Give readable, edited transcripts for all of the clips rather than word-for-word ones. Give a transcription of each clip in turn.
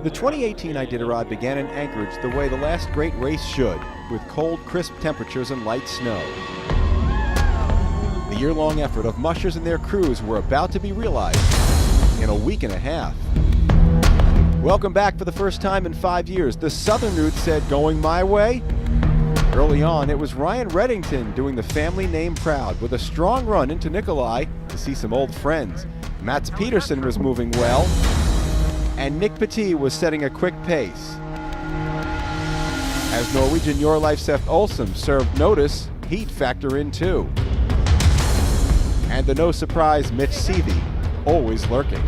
The 2018 Iditarod began in Anchorage the way the last great race should, with cold, crisp temperatures and light snow. The year-long effort of mushers and their crews were about to be realized in a week and a half. Welcome back for the first time in 5 years. The Southern route said, "Going my way?" Early on, it was Ryan Reddington doing the family name proud with a strong run into Nikolai to see some old friends. Mats Peterson was moving well, and Nick Petit was setting a quick pace. As Norwegian Jorleif Olsen served notice, he'd factor in too. And the no surprise Mitch Seavey, always lurking.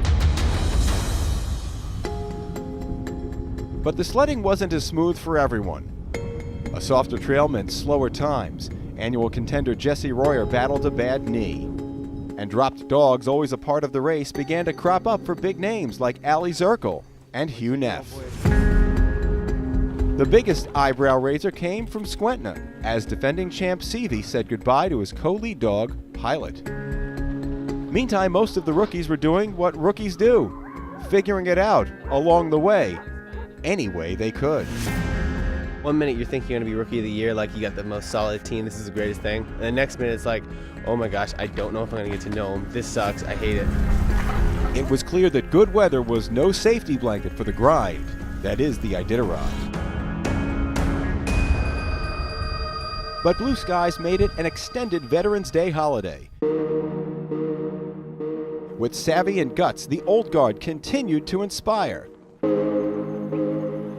But the sledding wasn't as smooth for everyone. A softer trail meant slower times. Annual contender Jesse Royer battled a bad knee. And dropped dogs, always a part of the race, began to crop up for big names like Ali Zirkle and Hugh Neff. The biggest eyebrow raiser came from Squentna, as defending champ Seavey said goodbye to his co-lead dog, Pilot. Meantime, most of the rookies were doing what rookies do, figuring it out along the way, any way they could. 1 minute you're thinking you're going to be Rookie of the Year, like you got the most solid team, this is the greatest thing. And the next minute it's like, oh my gosh, I don't know if I'm going to get to know him. This sucks, I hate it. It was clear that good weather was no safety blanket for the grind that is the Iditarod. But blue skies made it an extended Veterans Day holiday. With savvy and guts, the old guard continued to inspire.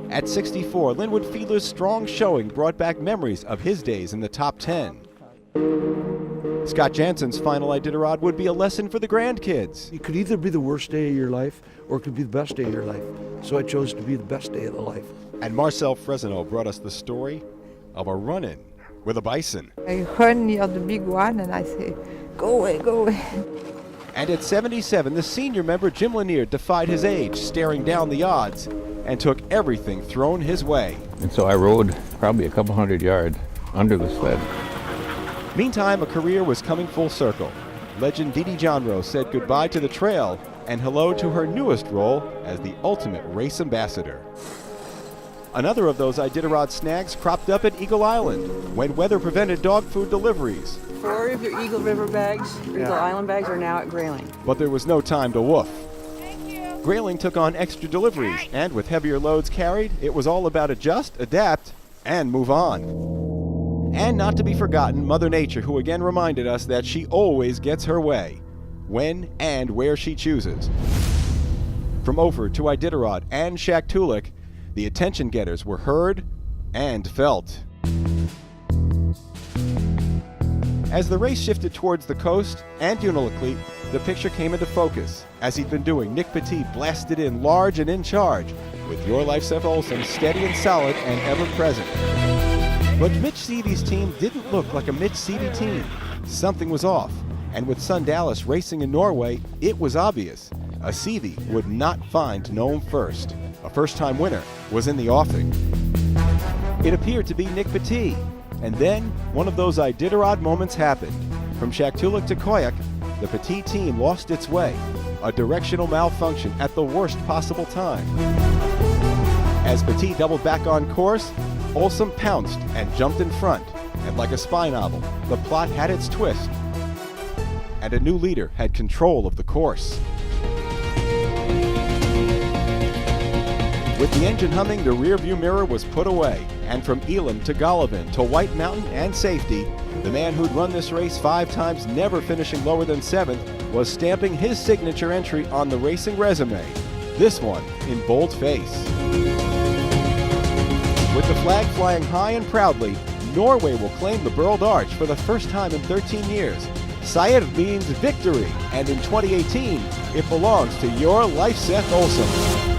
At 64, Linwood Fiedler's strong showing brought back memories of his days in the top 10. Scott Jansen's final Iditarod would be a lesson for the grandkids. It could either be the worst day of your life or it could be the best day of your life. So I chose to be the best day of the life. And Marcel Fresno brought us the story of a run-in with a bison. I heard near the big one and I say, go away, go away. And at 77, the senior member Jim Lanier defied his age, staring down the odds, and took everything thrown his way. And so I rode probably a couple hundred yards under the sled. Meantime, a career was coming full circle. Legend Dee Dee Johnroe said goodbye to the trail and hello to her newest role as the ultimate race ambassador. Another of those Iditarod snags cropped up at Eagle Island when weather prevented dog food deliveries. 4 of your Eagle River bags, Eagle Island bags, are now at Grayling. But there was no time to woof. Grayling took on extra deliveries, and with heavier loads carried, it was all about adjust, adapt, and move on. And not to be forgotten, Mother Nature, who again reminded us that she always gets her way, when and where she chooses. From Ophir to Iditarod and Shaktoolik, the attention getters were heard and felt. As the race shifted towards the coast and Unalakleet, the picture came into focus. As he'd been doing, Nick Petit blasted in large and in charge, with Jorleif Olsen steady and solid and ever-present. But Mitch Seavey's team didn't look like a Mitch Seavey team. Something was off, and with Sundalis racing in Norway, it was obvious. A Seavey would not find Nome first. A first-time winner was in the offing. It appeared to be Nick Petit, and then one of those Iditarod moments happened. From Shaktoolik to Koyuk, the Petit team lost its way, a directional malfunction at the worst possible time. As Petit doubled back on course, Olsen pounced and jumped in front, and like a spy novel, the plot had its twist, and a new leader had control of the course. With the engine humming, the rearview mirror was put away, and from Elam to Golovin to White Mountain and safety, the man who'd run this race 5 times, never finishing lower than 7th, was stamping his signature entry on the racing resume, this one in boldface. With the flag flying high and proudly, Norway will claim the Burled Arch for the first time in 13 years. Seier means victory, and in 2018, it belongs to Jorleif Olsen.